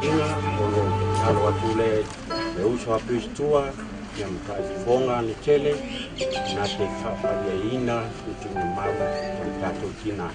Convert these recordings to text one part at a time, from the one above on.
inga ono alo atule e uso apistua ya mtajifonga ni tele na te whapa ya ina utunga mau mtato kina.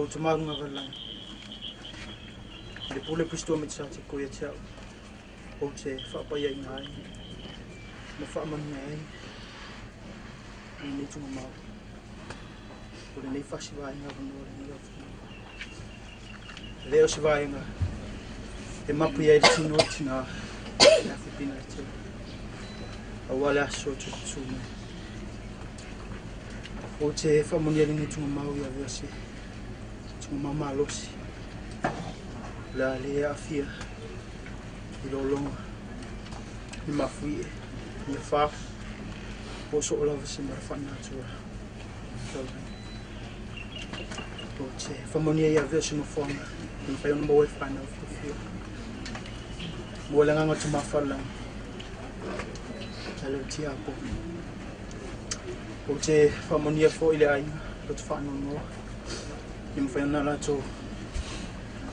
Tumarunga valang. De pule pistua mit sa te koia tau. O te whapaya i ngai. Ma whaman ngai. Ni tunga mau. O le nei whasi vaenga vanora ni ofu. Leo si vaenga. E mapu ia i tino tina. Ia whipina i te. A wale aso te tūne. O te whamonia ni tunga mau ia veasi. Mama losi la le afia i lolonga i mafui i fa o so ola visi marafana tua o te whamonia ia vesi no whonga i whai ono mawe whana o whiwhia mo le nganga tu mawhalang talo ti apo o te whamonia fo i le ainga o te whana noa i mwhaina la tō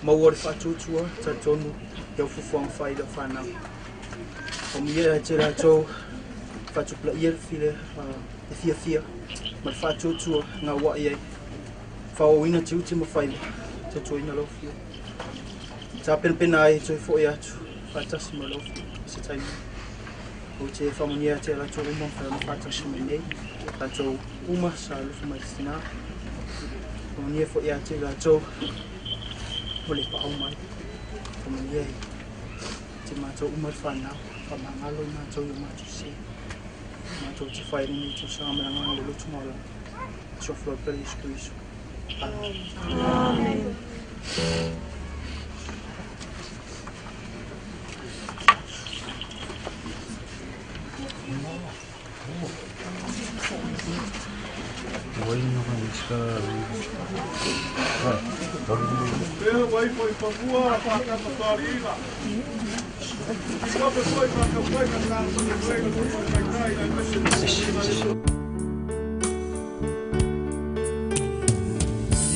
mauare whātūtua ta tonu iau fufuang whai la whanau. O mia te la tō whātupla ia while e fia ma whātūtua ngā wai ei. Whāoina te uti ma whai ta tō ina lofia. Tā pena ai tō i fōi atu whātasi ma lofia se taimi. o te whamonia te rato uma whai ma whata shimenei, rato uma sa lufu mai tina. Whamonia fo ia te rato mole pa au mai. Whamonia te mātou uma whanau, whamangalo I mātou I mātou se. Mātou te whai rini te sāmera ngā le lotu maula. Soflo pere Isu Kristo. Amen.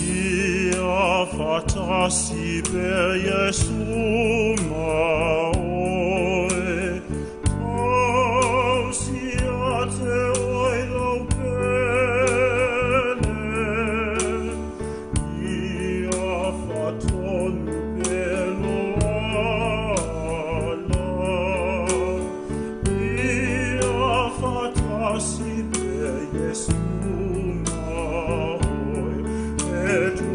Ia fatasi per Iesu maoe, ausia te oilo pele. Ia fatonu pelo ala, ia fatasi per Iesu maoe, et tu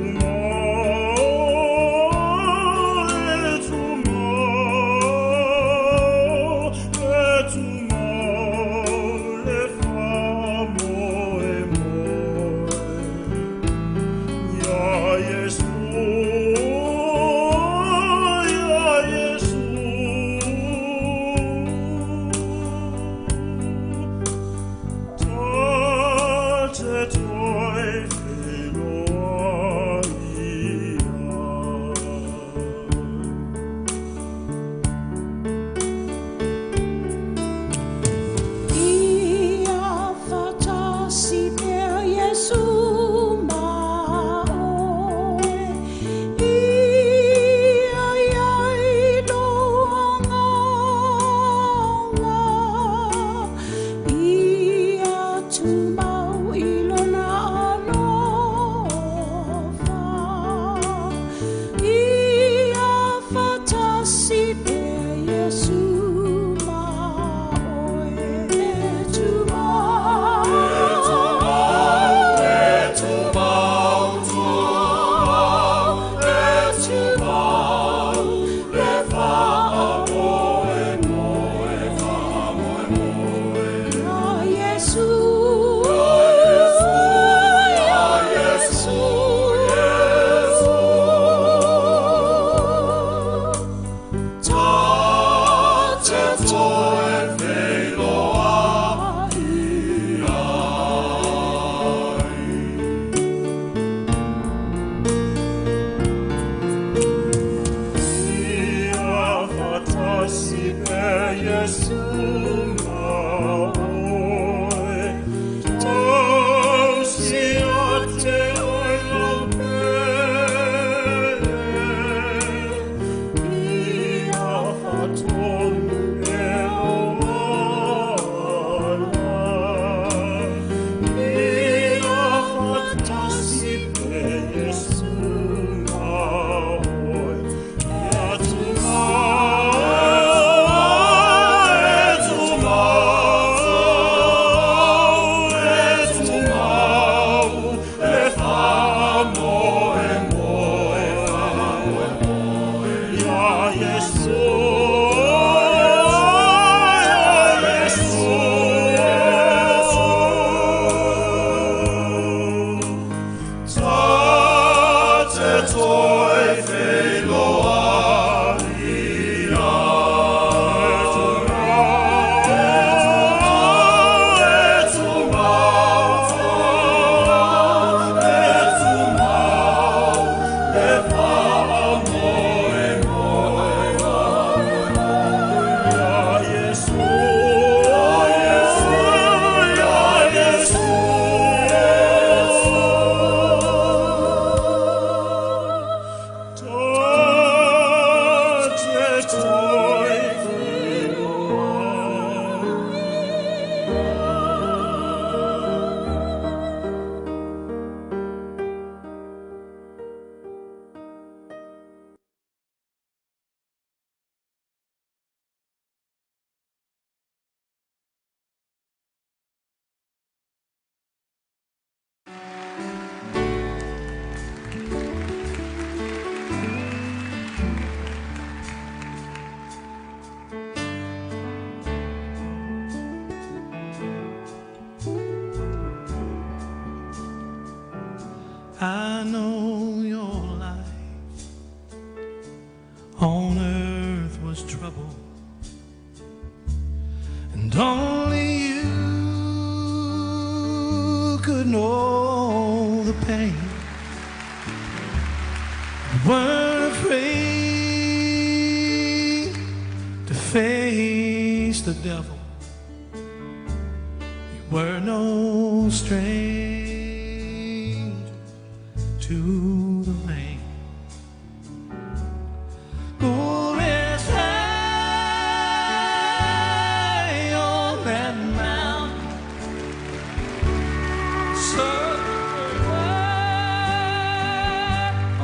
I know your life on earth was trouble, and only you could know the pain. You weren't afraid to face the devil. You were no stranger to the rain. Go rest high on that mountain, son,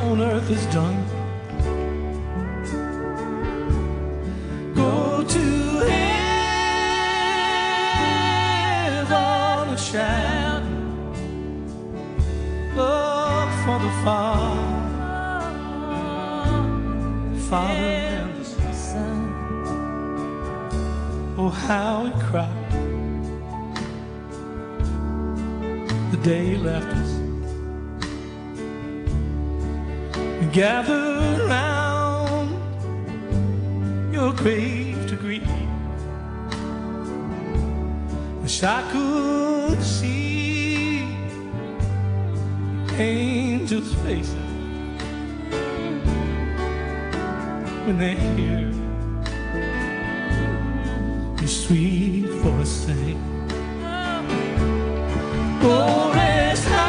on earth is done. Go to heaven and shout, love for the Father and the Son. Oh, how he cried the day he left us. We gathered round your grave to grieve. Wish I could see angels' faces when they hear your sweet voice sing. Oh, rest high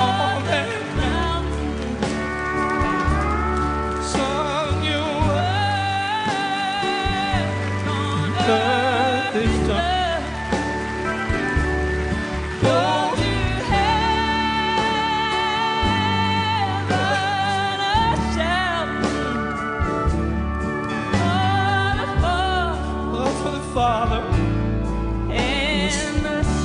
on that mountain, son, your work on earth is done. Go to heaven and shout, love for the Father and the Son.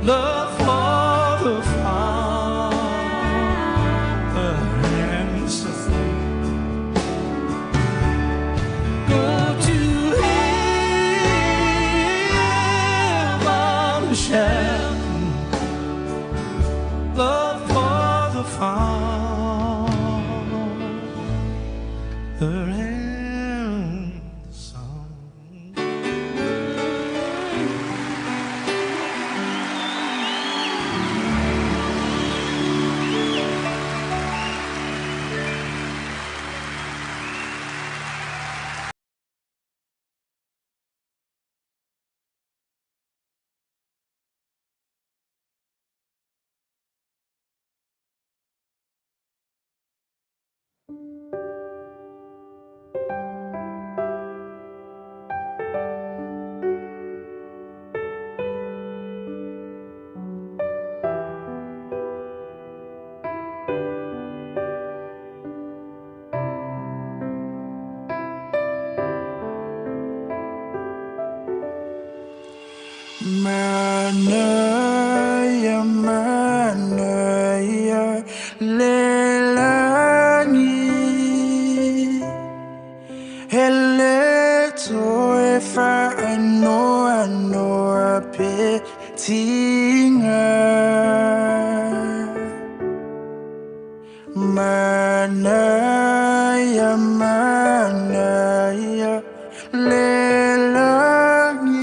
Love for the Father and the Son. Go to heaven and shout, love for the Father and the Son. Lelangi Eleto Efa Anoa Petinga Manaya Lelangi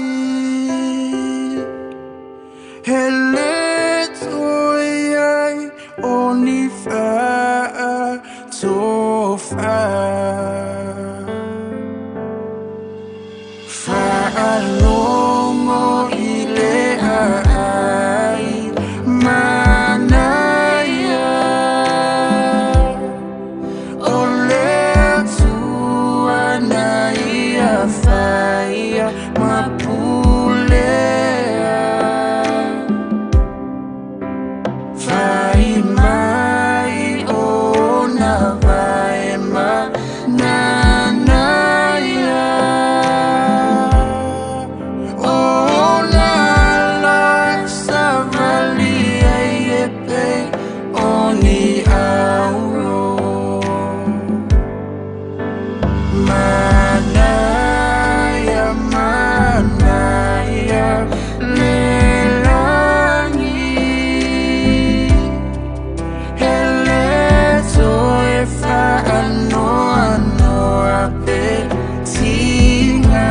Heletoyai Onifa Tofa Fa'alomo ile ai Manaya Oletua Naia Faya Mapulea Vai mai ona vai ma nanaya ona la savalia yepe oni auro manaya lelangi Anoa Petinga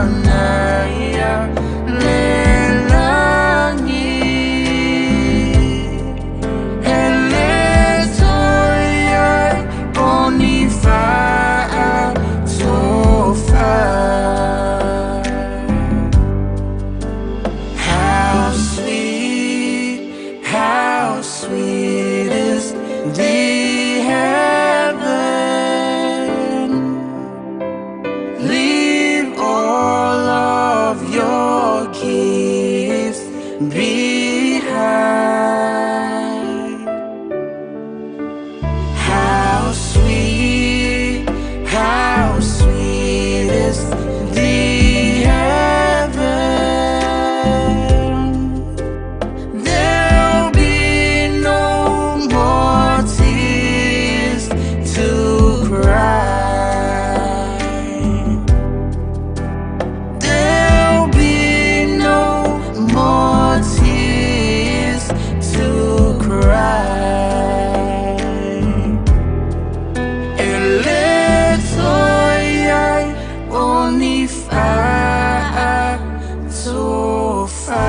Manaya Lelangi Eletoya Onifa Tofa How sweet is the heaven. Leave all of your gifts behind. How sweet is the heaven. There'll be no more tears to cry. There'll be no more tears to cry. Eletoyai Onifa Tofa.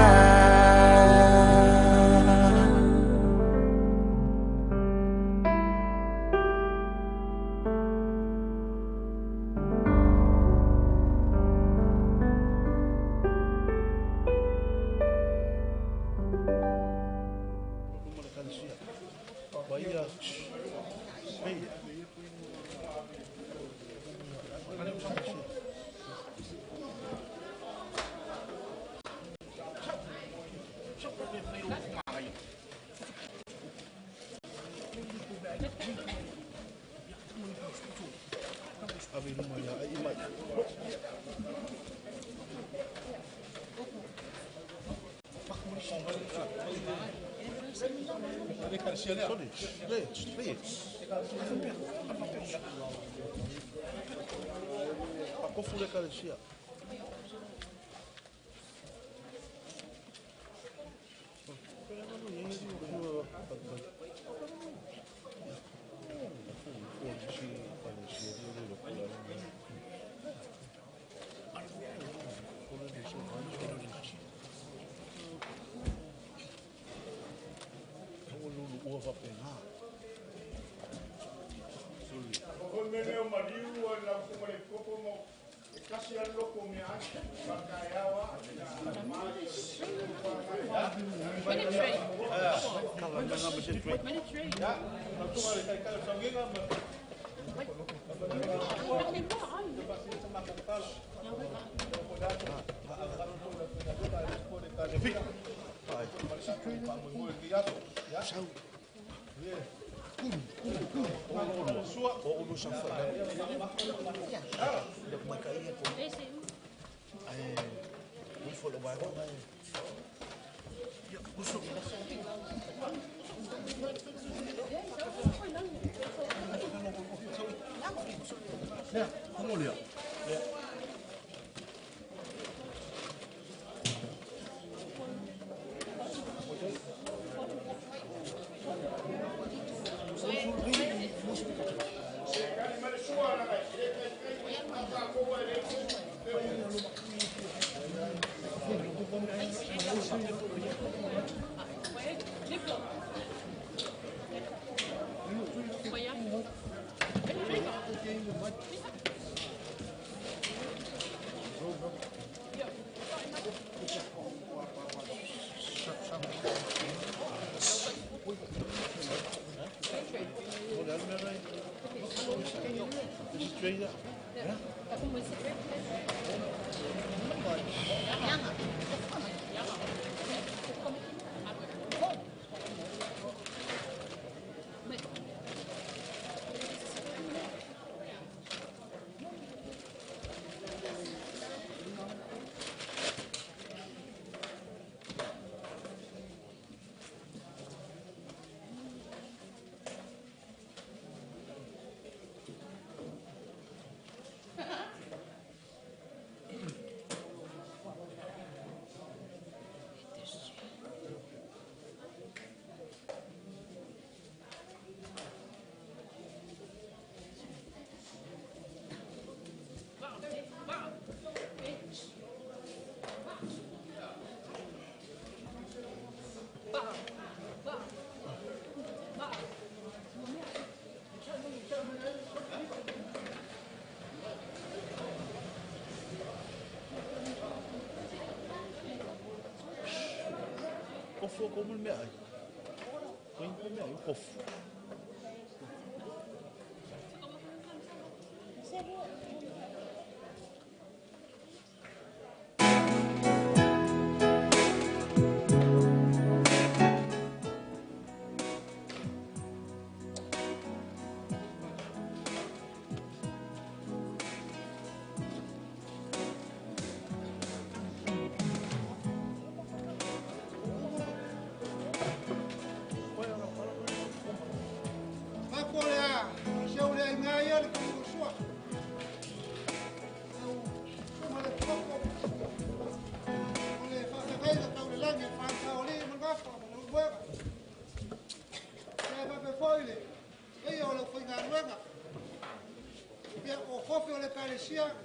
Kofu ko mun me ai. Ko me ai kofu.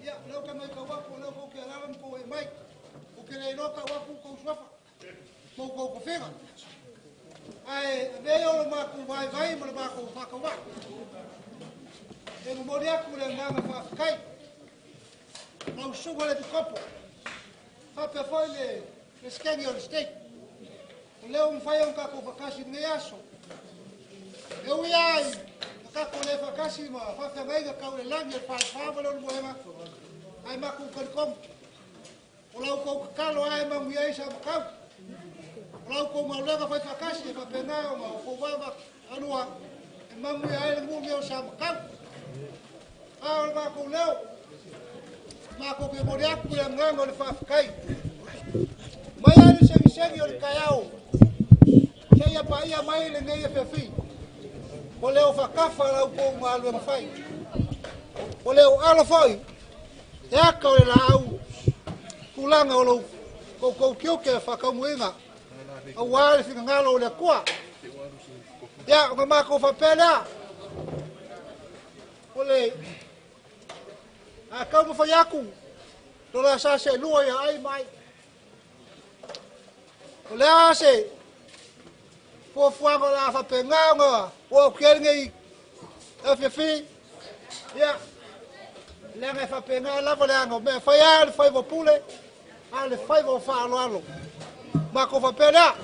Ya, lo que me kawapo lo ko ke alam ko e mai. O ke le no kawapo ko swafa. Mo ko fega. Ai, veo lo ma ko vai mo ba ko fa ko va. E mo dia ku le ngama fa kai. Mo sugo le kopo. Fa pe foi le skeni on state. Le fai un ka ko vakasi ne aso. Eu ia ka ko le vakasi ma fa pe mai ka le lange pa lo mo ai ma ku kom o lau ko kalo ai ma mi ai sa ka o lau ko ma lega fa kasi fa pena o ma ko va anua e ma mi ai mu mi o sa ka a ma ko leo ma ko ke mo dia ku le ngango le fa kai mai ai se o le kaiao ke ia pa ia mai le nei pe fi o leo fa kafa lau ko ma lu fai o leo ala foi ya ka o la au kulanga o lo ko kio ke fa ka muinga a wa fi ngalo le kwa ya o ma ko fa pela ole a ka mo fa yaku to la sa se lu ya ai mai ole a se po fuango la fa penga o ke ngi e fi ya lenga fa pena la volanga me fa ya fa vo pule ale fa vo fa alo ma ko fa pena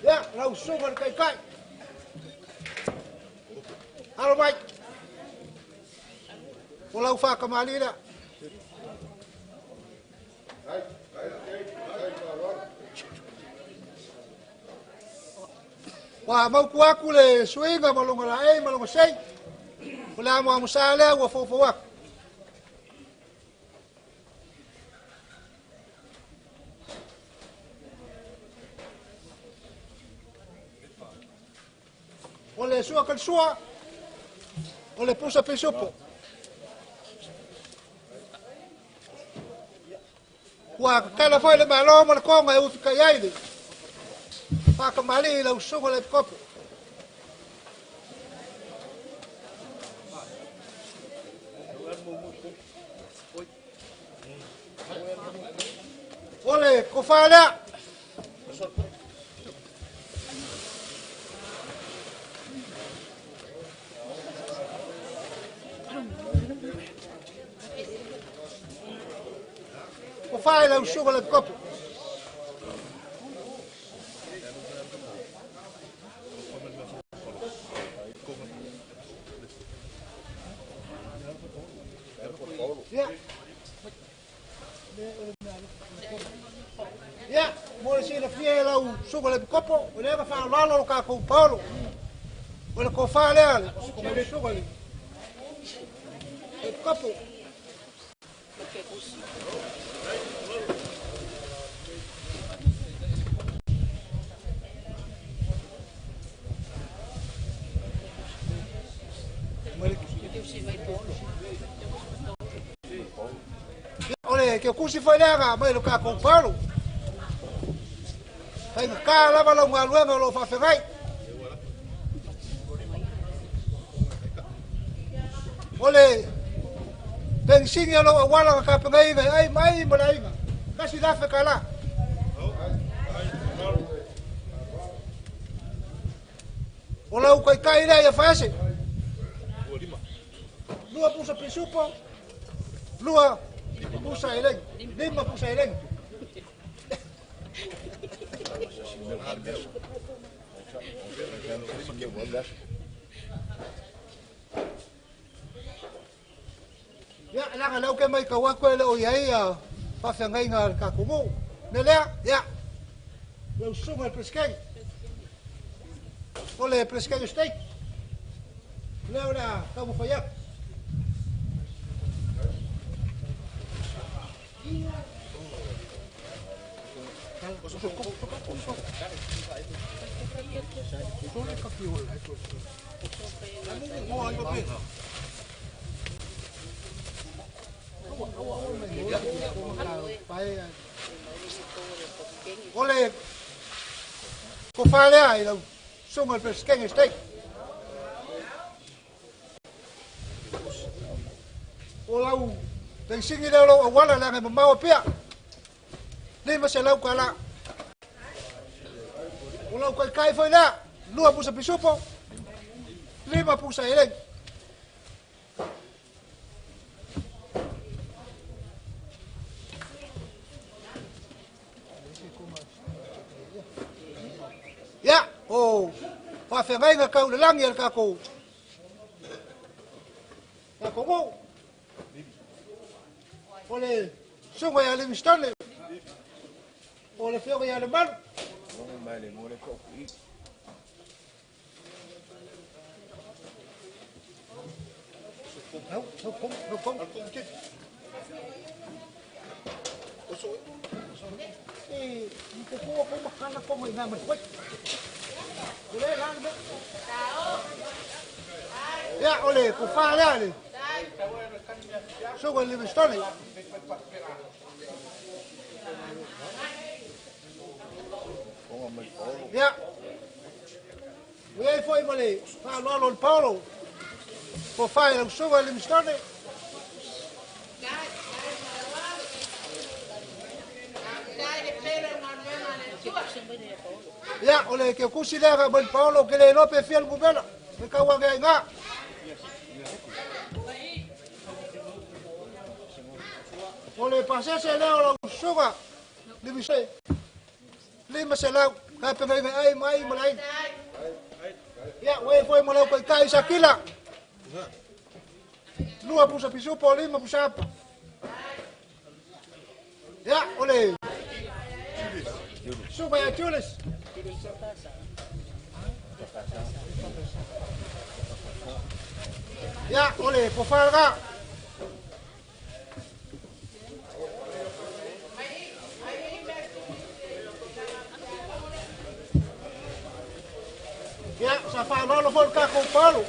ya la usuga kai kai alo mai wala fa kamalira wa mau ku le swinga malonga la ai malonga sei wala mo musale wa fo wa le sua kal sua. O le pusa pe sopo. Wa kala foi le malo mo le konga e utu kai ai. Pa ka mali le usunga le kopo. Ole, ko fala. Ko fala o sugar le copo. Ja, mooi zien dat vier lo sugar le copo, we hebben van lalo elkaar ko Paulo. We ko fala, ko le sugar le copo. Ole, que o curso foi lega, mas o cara com Paulo. Aí o cara lava lá um aluno, lo fa fegai. Ole, bensinha lo wala ka pengai, ai mai malai. Kasi da fe kala. Ola o kai ida ia fase. Lua pusa pisupo. Lua pusa eleng. Lima pusa eleng. Ya, la lau ke mai ka wa ko le o ia pa fa ngai nga ka kumu. Ne le ya. Lo suma peskai. Ole peskai steak. Le ora ka mo fayak. Ole, ko fale ai lo suma peskai steak. Olau, dan singi lo awala la ngai mau pia. Ni masa lau kala. Olau kai foi la, lua pusa pisupo. Lima pusa eleng. Ya, oh, fa fe ngai nga kau lang yer ka ko. Ya ko mo. Ole, sunga ya Livingstone. Ole fio ya le mal. No, kom. Ni ko makan ko mo ina man kwet. Ole lang ba? Ya, ole, ko fa la ni. Sunga Livingstone. Ja. Wie foi male? Fa lo Paulo. Po fai lo suga Livingstone. Ja, ole ke kusidera ben Paulo ke le no pe fiel gubela. Me kawa ga nga. Ole pasese le lo suga Livingstone. Lima selau, kapa ngai ai mai malai. Ya, we foi mo ko kai sakila. Lua pusa pisupo, lima pusa apa. Ya, ole. Suba ya Jules. Ya, ole, po falga. Ya, sa whanalo fo ka ko palo.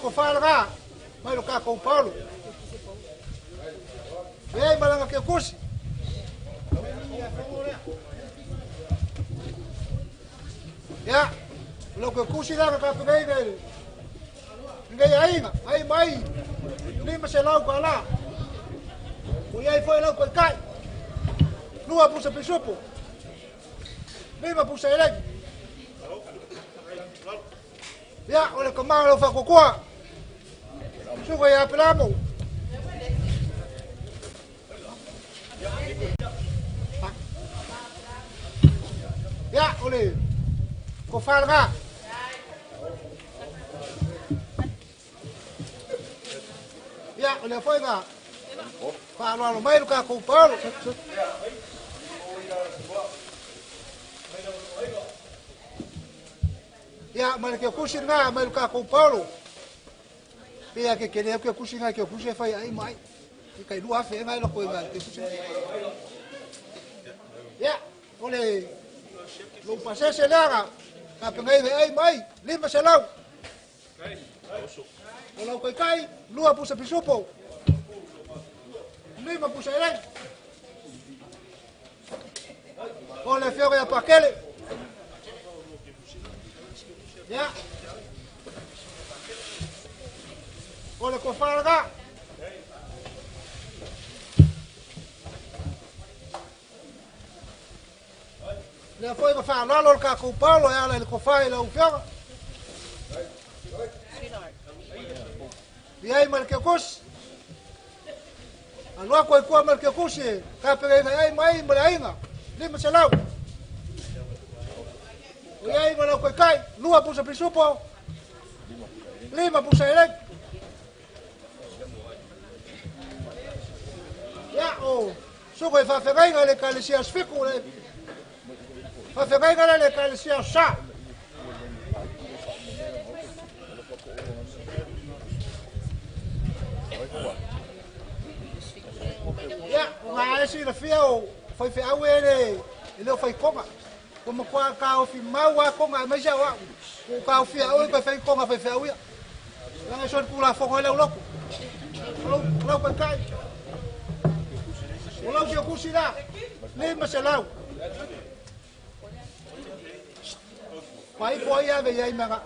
Ko whananga, mai lo ka ko palo. Ei, malanga ke kusi. Ya, lo ke kusi la ka pengai nei. Ngai ainga, ai mai. Lima se lau ka la. O iai foi lau ko kai. Lua pusa pesupo. Lima pusa elek. Ya, ole ka mang lo fa ko kwa. Suko ya pelamo. Ya, ole. Ko farga. Ya, ole foi nga. Fa lo mai ka ko palo. Ya, mas que kusi nga mai ka ko palo. Pia ke kene ke kusi nga ke kusi fai ai mai. Kai dua fe ngai lo ko nga ke kusi. Ya, ole. Lo pasé se lara. Ka pengai ai mai, lima se lau. Kalau kau kai, lua pusa pisupo. Lima pusa eleng. Oleh fio ya pakele. Ya. Oleh ko farga. Le foi ma fa lalo ka ko palo ya le ko fai la ufia. E aí, Malquecus? Alua ko ko Malquecus ka pega ai mai malainga. Lima se lau. E aí, malo ko kai, lua pusa pisupo. Lima pusa elek. Ya o, suko fa fega le kalisia sfiku le. Fa fega le kalisia sa. Ya, nga si la fiao, foi fe au ele foi konga. Como kwa ka o fi maua konga mai ja wa. Ko ka o fi au ko fe konga fe au ya. Nga so ku la fongo le loko. Lo ko kai. Lo que kusira. Ni masalau. Pai ko ya ve ya manga.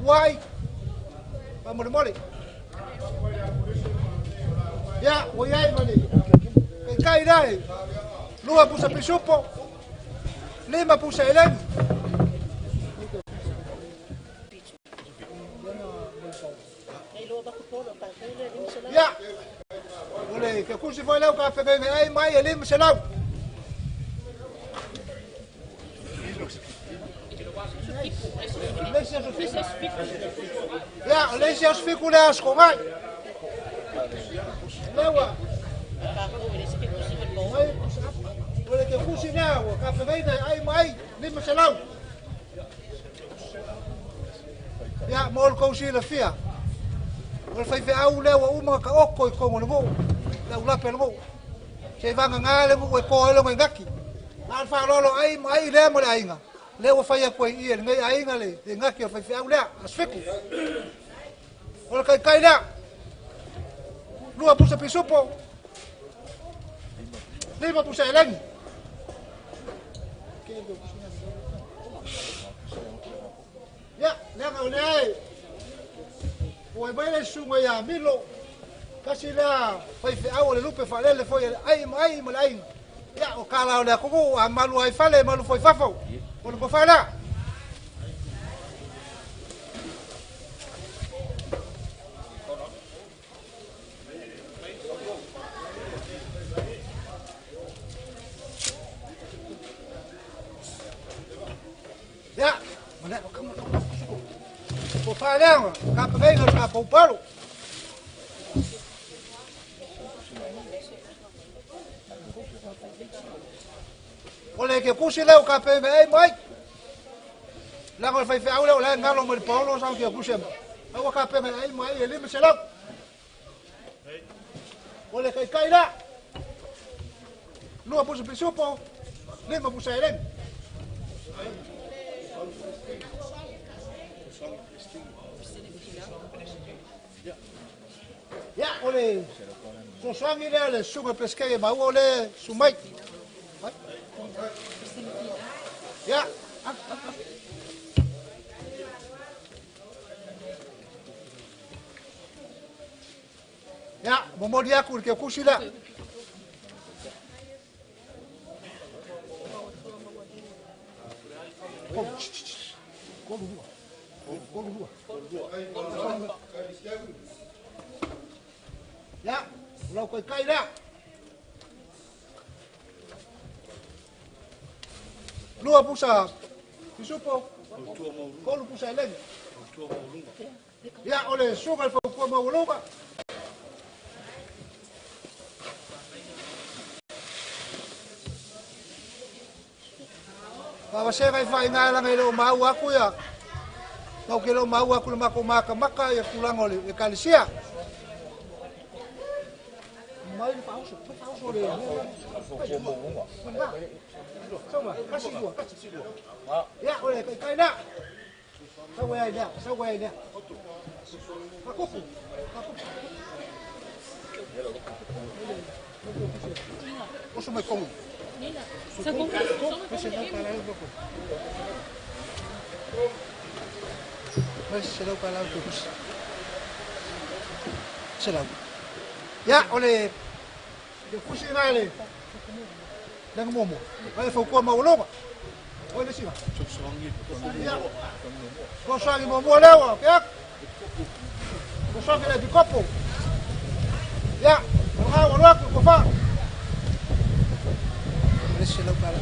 Why? Vamos mole. Ya, voy a ir, mani. Kai dai. Lua pusa pisupo. Lima pusa eleng. Ya. Boleh, ke kusi foi lá o café que ai mai ele se lá. Ya, lesia os fico lá as comai. Lewa. Boleh ke kusi na o café que ai mai lima se lá. Ya, mol kusi la fia. Ol fai fe au lewa uma ka oko I kongo no. La ula pe no. Se vanga ngale mo ko lo ngaki. Al fa lolo ai mai le mo la inga. Lewa fai ko I ngai ai ngale, ngaki fai fe au le asfiku. Ol kai la. Lua pusa pisupo. Lima pusa eleng. Ya, lenga ole. Foi bem sunga ya milo. Kasi la fai fe au le lupe fa le foi ai mai malai. Ya o kala ole ko amalu ai fale malu foi fafo. Ko ko fala. Ya, mana kamu ko fala ka pega ka palo. Oleh ke kusi leo ka pe mai. La ko fai au leo la ngalo mo polo sa ke kusi. Au ka pe mai ele me selo. Oleh kai la. Lu apu se pisupo. Le mo pusa ele. ole so sangi le sunga peske ma ole sumai. Ya. Ya, momodi aku ke kusila. Ya, ulau kai dah. Lua pusa. Isupo. Kolu pusa leng. Ya, oleh sugal fa ko ma wuluba. Kalau saya kai ngalang ilo mau aku ya. Mau kilo mau aku mako maka ya pulang oleh kalisia. Mau di pausa oleh. Coba kasih dua. Ya oleh kai dah. Sawai dia. Aku. Oso mai kong. Sa kong. Kasi na pala yung bako. Mas selaw pala yung bako. Selaw. Ya, oleh. Yung kusi na ele. Nang momo. Oleh fukua maulong. Oleh siya. Kosangi momo lewa. Kaya. Kosangi na di kopo. Ya, wala ko fa. Selaw pala.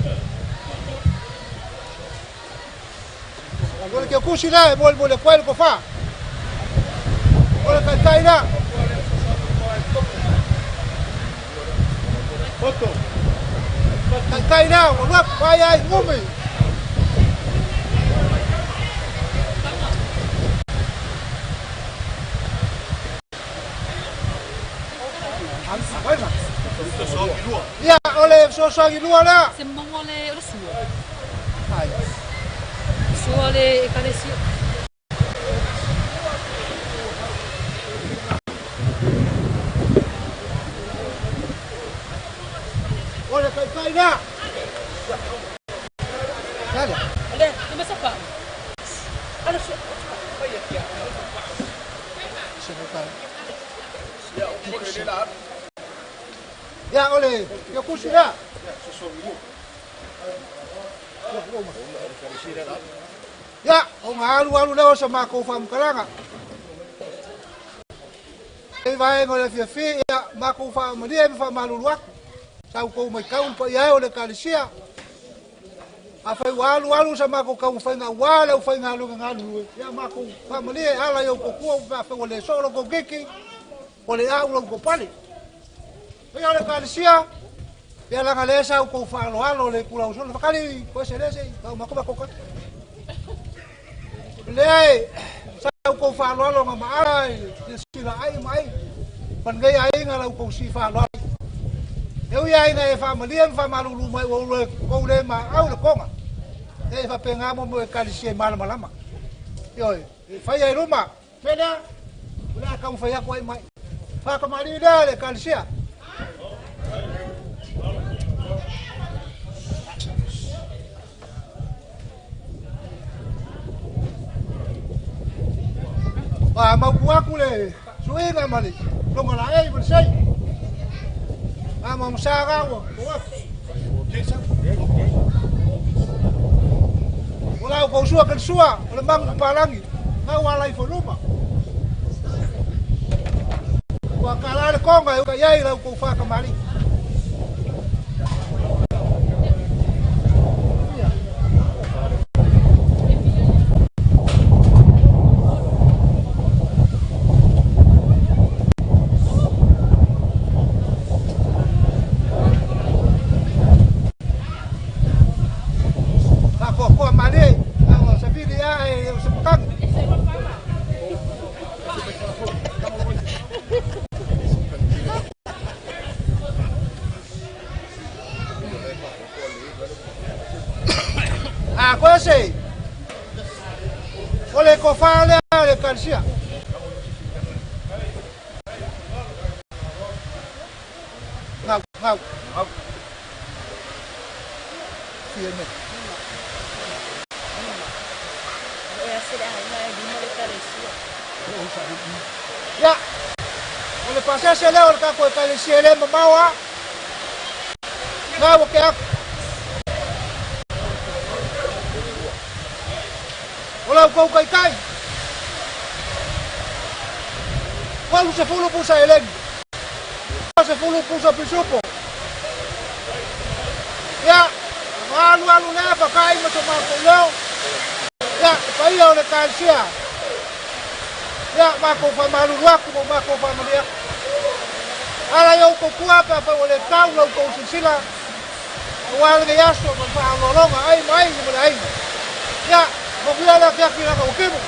Agora que eu cuxi lá, mole coelho que eu fa. Olha cai lá. Foto. Cai lá, olha vai aí, mume. Ya, oleh sosok luar lah. Sembang oleh semua. Hai. Semua oleh kalesi. Oleh kai dah. Ada. Ada, ini siapa? Ada siapa? Ya oleh, ya kursi dah. Ya, alu leo sama ko fam kalanga. Vai ngole fi ya mako fam dia fa maluluak. Sau ko mai kaun pa ya oleh kalisia. Afai alu sama ko kaun fa nga wala fa ngalu ngalu. Ya mako fam dia ala yo ko ko fa oleh solo ko kiki. Oleh aulo ko pali. Ia le kalisia. Ia la galesa ko fa lo le kula usul fa kali ko se le se ko mako ka. Le sa ko fa lo ma ai sila ai mai. Pan gai ai ngala ko si fa lo. Eu ia ina e fa malien fa malulu mai o le ko le ma au le konga. E fa penga mo kalisia malama. Yo, fa ia ruma. Pena. Ula ka mo fa ia ko ai mai. Fa ka mari da le kalisia. Mau aku le, suai nggak mali, lo ngelai bersih. Mau masaga wo, Wala kau suah kan suah, lemang palangi, mau walai volume. Wah kalah kau nggak, kaya ilau kau fa kembali. Oleh kau faham le kalsia. ngau ngau ngau kia me ya ole pasa se le or ka ko ka le se le mawa ngau ke ak ola ko kai kai qual se fulu pusa elen se fulu pusa pisupo ya alu le pa kai mo to ma ko lo ya pa ia ole ka sia ya ma ko fa malu wa ko ma ko fa malia ala yo ko kua pa pa ole tau lo ko sila wal de yaso ma fa lo lo ai mai ni mo ai ya mo via la kia kia ko kemo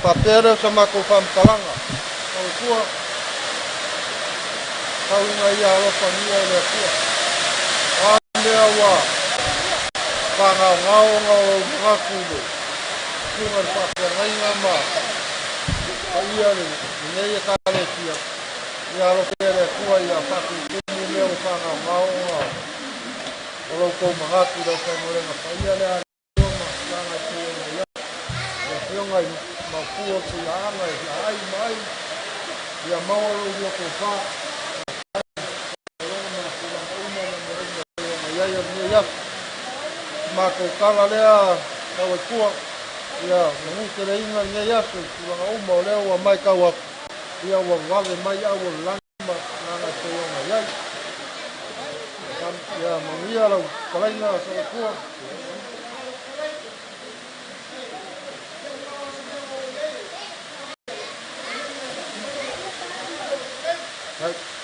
papera sama ko fam kalanga o ko kau ngai ya lo pania le ko ande wa para ngau ngaku lo kungar papera ngai ngama ia le nei ka le tia ya lo pere ko ya paku mu me o para ngau lo ko ngaku do ko mo le pa ia le ngai mafua kulanga ai mai ya mauro yo ko fa ya ma ko kala le ka wa ku ya mu te le inga ne ya ko wa o mo le wa mai ka wa ya wa wa le mai ya wa lamba na te yo ya ya mo ya lo kala inga so ku right.